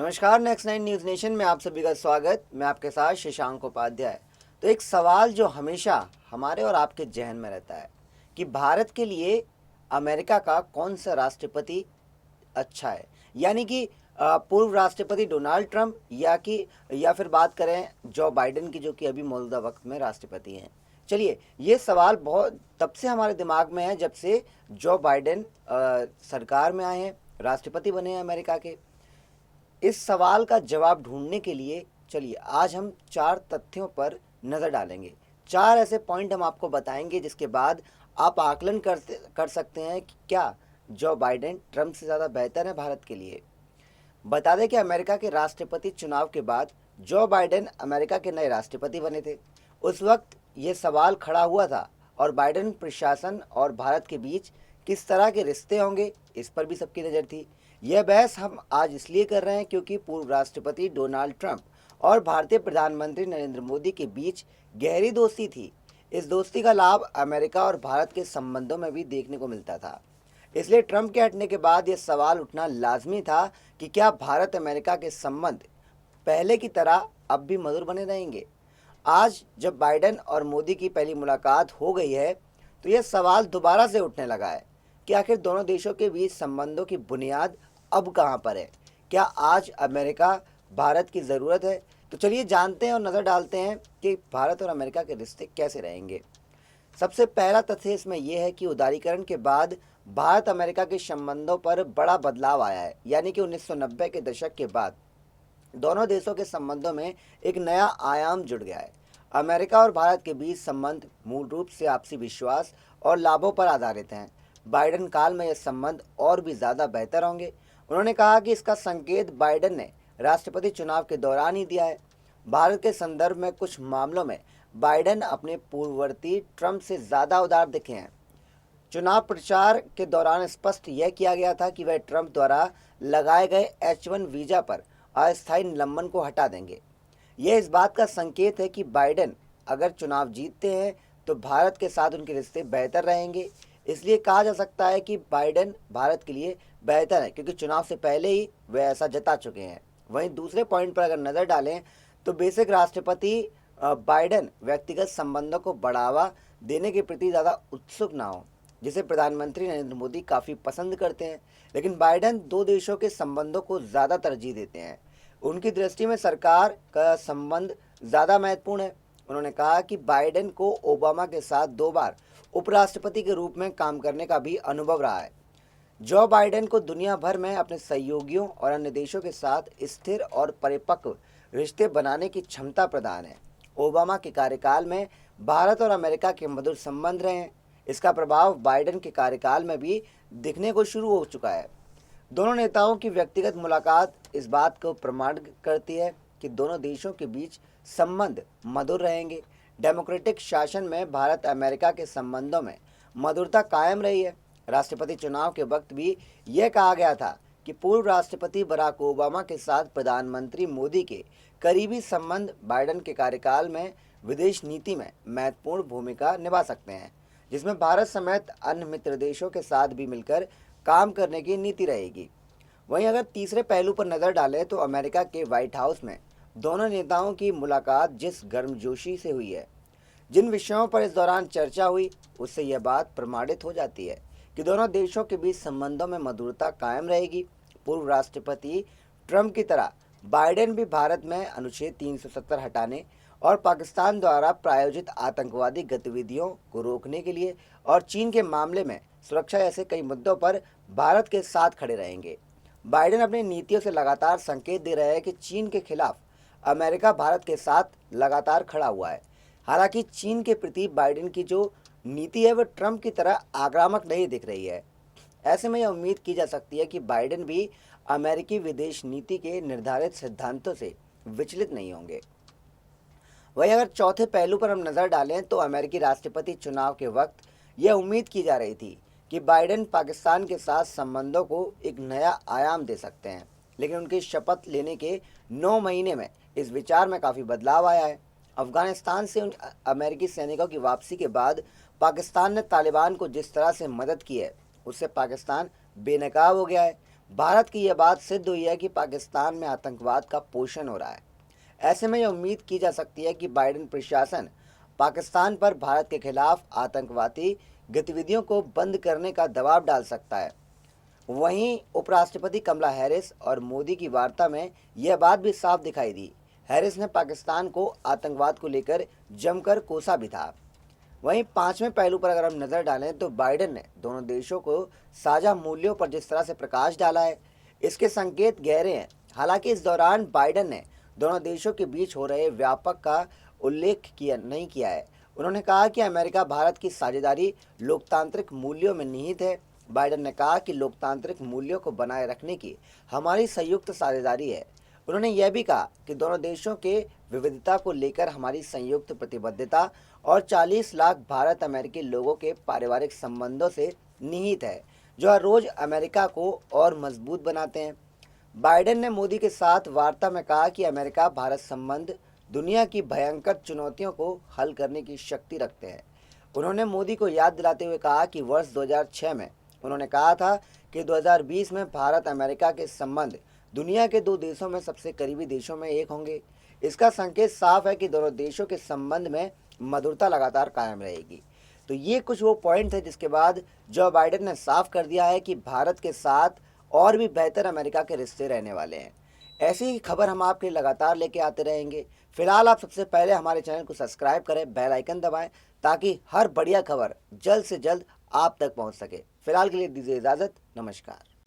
नमस्कार। Next nine news nation में आप सभी का स्वागत। मैं आपके साथ शशांक उपाध्याय। तो एक सवाल जो हमेशा हमारे और आपके जहन में रहता है कि भारत के लिए अमेरिका का कौन सा राष्ट्रपति अच्छा है, यानी कि पूर्व राष्ट्रपति डोनाल्ड ट्रंप या फिर बात करें जो बाइडेन की, जो कि अभी मौजूदा वक्त में राष्ट्रपति हैं। चलिए, ये सवाल बहुत तब से हमारे दिमाग में है जब से जो बाइडेन सरकार में आए हैं, राष्ट्रपति बने हैं अमेरिका के। इस सवाल का जवाब ढूंढने के लिए चलिए आज हम चार तथ्यों पर नज़र डालेंगे। चार ऐसे पॉइंट हम आपको बताएंगे जिसके बाद आप आकलन कर सकते हैं कि क्या जो बाइडेन ट्रंप से ज़्यादा बेहतर है भारत के लिए। बता दें कि अमेरिका के राष्ट्रपति चुनाव के बाद जो बाइडेन अमेरिका के नए राष्ट्रपति बने थे। उस वक्त ये सवाल खड़ा हुआ था और बाइडेन प्रशासन और भारत के बीच किस तरह के रिश्ते होंगे, इस पर भी सबकी नज़र थी। यह बहस हम आज इसलिए कर रहे हैं क्योंकि पूर्व राष्ट्रपति डोनाल्ड ट्रंप और भारतीय प्रधानमंत्री नरेंद्र मोदी के बीच गहरी दोस्ती थी। इस दोस्ती का लाभ अमेरिका और भारत के संबंधों में भी देखने को मिलता था। इसलिए ट्रंप के हटने के बाद यह सवाल उठना लाजमी था कि क्या भारत अमेरिका के संबंध पहले की तरह अब भी मधुर बने रहेंगे। आज जब बाइडेन और मोदी की पहली मुलाकात हो गई है तो यह सवाल दोबारा से उठने लगा है कि आखिर दोनों देशों के बीच संबंधों की बुनियाद अब कहाँ पर है। क्या आज अमेरिका भारत की ज़रूरत है? तो चलिए जानते हैं और नज़र डालते हैं कि भारत और अमेरिका के रिश्ते कैसे रहेंगे। सबसे पहला तथ्य इसमें यह है कि उदारीकरण के बाद भारत अमेरिका के संबंधों पर बड़ा बदलाव आया है, यानी कि 1990 के दशक के बाद दोनों देशों के संबंधों में एक नया आयाम जुड़ गया है। अमेरिका और भारत के बीच संबंध मूल रूप से आपसी विश्वास और लाभों पर आधारित हैं। बाइडेन काल में ये संबंध और भी ज़्यादा बेहतर होंगे। उन्होंने कहा कि इसका संकेत बाइडेन ने राष्ट्रपति चुनाव के दौरान ही दिया है। भारत के संदर्भ में कुछ मामलों में बाइडेन अपने पूर्ववर्ती ट्रंप से ज़्यादा उदार दिखे हैं। चुनाव प्रचार के दौरान स्पष्ट यह किया गया था कि वह ट्रंप द्वारा लगाए गए H1 वीज़ा पर अस्थायी निलंबन को हटा देंगे। यह इस बात का संकेत है कि बाइडेन अगर चुनाव जीतते हैं तो भारत के साथ उनके रिश्ते बेहतर रहेंगे। इसलिए कहा जा सकता है कि बाइडेन भारत के लिए बेहतर है क्योंकि चुनाव से पहले ही वे ऐसा जता चुके हैं। वहीं दूसरे पॉइंट पर अगर नज़र डालें तो बेसिक राष्ट्रपति बाइडेन व्यक्तिगत संबंधों को बढ़ावा देने के प्रति ज़्यादा उत्सुक ना हो, जिसे प्रधानमंत्री नरेंद्र मोदी काफ़ी पसंद करते हैं। लेकिन बाइडेन दो देशों के संबंधों को ज़्यादा तरजीह देते हैं। उनकी दृष्टि में सरकार का संबंध ज़्यादा महत्वपूर्ण है। उन्होंने कहा कि बाइडेन को ओबामा के साथ 2 बार उपराष्ट्रपति के रूप में काम करने का भी अनुभव रहा है। जो बाइडेन को दुनिया भर में अपने सहयोगियों और अन्य देशों के साथ स्थिर और परिपक्व रिश्ते बनाने की क्षमता प्रदान है। ओबामा के कार्यकाल में भारत और अमेरिका के मधुर संबंध रहे हैं। इसका प्रभाव बाइडेन के कार्यकाल में भी दिखने को शुरू हो चुका है। दोनों नेताओं की व्यक्तिगत मुलाकात इस बात को प्रमाणित करती है कि दोनों देशों के बीच संबंध मधुर रहेंगे। डेमोक्रेटिक शासन में भारत अमेरिका के संबंधों में मधुरता कायम रही है। राष्ट्रपति चुनाव के वक्त भी यह कहा गया था कि पूर्व राष्ट्रपति बराक ओबामा के साथ प्रधानमंत्री मोदी के करीबी संबंध बाइडेन के कार्यकाल में विदेश नीति में महत्वपूर्ण भूमिका निभा सकते हैं, जिसमें भारत समेत अन्य मित्र देशों के साथ भी मिलकर काम करने की नीति रहेगी। वहीं अगर तीसरे पहलू पर नज़र डालें तो अमेरिका के व्हाइट हाउस में दोनों नेताओं की मुलाकात जिस गर्मजोशी से हुई है, जिन विषयों पर इस दौरान चर्चा हुई, उससे यह बात प्रमाणित हो जाती है कि दोनों देशों के बीच संबंधों में मधुरता कायम रहेगी। पूर्व राष्ट्रपति ट्रंप की तरह बाइडेन भी भारत में अनुच्छेद 370 हटाने और पाकिस्तान द्वारा प्रायोजित आतंकवादी गतिविधियों को रोकने के लिए और चीन के मामले में सुरक्षा जैसे कई मुद्दों पर भारत के साथ खड़े रहेंगे। बाइडेन अपनी नीतियों से लगातार संकेत दे रहे हैं कि चीन के खिलाफ अमेरिका भारत के साथ लगातार खड़ा हुआ है। हालांकि चीन के प्रति बाइडेन की जो नीति है वह ट्रंप की तरह आक्रामक नहीं दिख रही है। ऐसे में यह उम्मीद की जा सकती है कि बाइडेन भी अमेरिकी विदेश नीति के निर्धारित सिद्धांतों से विचलित नहीं होंगे। वहीं अगर चौथे पहलू पर हम नज़र डालें तो अमेरिकी राष्ट्रपति चुनाव के वक्त यह उम्मीद की जा रही थी कि बाइडेन पाकिस्तान के साथ संबंधों को एक नया आयाम दे सकते हैं, लेकिन उनके शपथ लेने के 9 महीने में इस विचार में काफ़ी बदलाव आया है। अफगानिस्तान से उन अमेरिकी सैनिकों की वापसी के बाद पाकिस्तान ने तालिबान को जिस तरह से मदद की है, उससे पाकिस्तान बेनकाब हो गया है। भारत की यह बात सिद्ध हुई है कि पाकिस्तान में आतंकवाद का पोषण हो रहा है। ऐसे में यह उम्मीद की जा सकती है कि बाइडेन प्रशासन पाकिस्तान पर भारत के खिलाफ आतंकवादी गतिविधियों को बंद करने का दबाव डाल सकता है। वहीं उपराष्ट्रपति कमला हैरिस और मोदी की वार्ता में यह बात भी साफ दिखाई दी। हैरिस ने पाकिस्तान को आतंकवाद को लेकर जमकर कोसा भी था। वहीं पांचवें पहलू पर अगर हम नजर डालें तो बाइडेन ने दोनों देशों को साझा मूल्यों पर जिस तरह से प्रकाश डाला है, इसके संकेत गहरे हैं। हालांकि इस दौरान बाइडेन ने दोनों देशों के बीच हो रहे व्यापक का उल्लेख नहीं किया है। उन्होंने कहा कि अमेरिका भारत की साझेदारी लोकतांत्रिक मूल्यों में निहित है। बाइडेन ने कहा कि लोकतांत्रिक मूल्यों को बनाए रखने की हमारी संयुक्त साझेदारी है। उन्होंने यह भी कहा कि दोनों देशों के विविधता को लेकर हमारी संयुक्त प्रतिबद्धता और 40 लाख भारत अमेरिकी लोगों के पारिवारिक संबंधों से निहित है, जो हर रोज अमेरिका को और मजबूत बनाते हैं। बाइडेन ने मोदी के साथ वार्ता में कहा कि अमेरिका भारत संबंध दुनिया की भयंकर चुनौतियों को हल करने की शक्ति रखते हैं। उन्होंने मोदी को याद दिलाते हुए कहा कि वर्ष 2006 में उन्होंने कहा था कि 2020 में भारत अमेरिका के संबंध दुनिया के दो देशों में सबसे करीबी देशों में एक होंगे। इसका संकेत साफ है कि दोनों देशों के संबंध में मधुरता लगातार कायम रहेगी। तो ये कुछ वो पॉइंट है जिसके बाद जो बाइडेन ने साफ कर दिया है कि भारत के साथ और भी बेहतर अमेरिका के रिश्ते रहने वाले हैं। ऐसी ही खबर हम आपके लिए लगातार लेके आते रहेंगे। फिलहाल आप सबसे पहले हमारे चैनल को सब्सक्राइब करें, बेल आइकन दबाएं ताकि हर बढ़िया खबर जल्द से जल्द आप तक पहुंच सके। फिलहाल के लिए दीजिए इजाज़त। नमस्कार।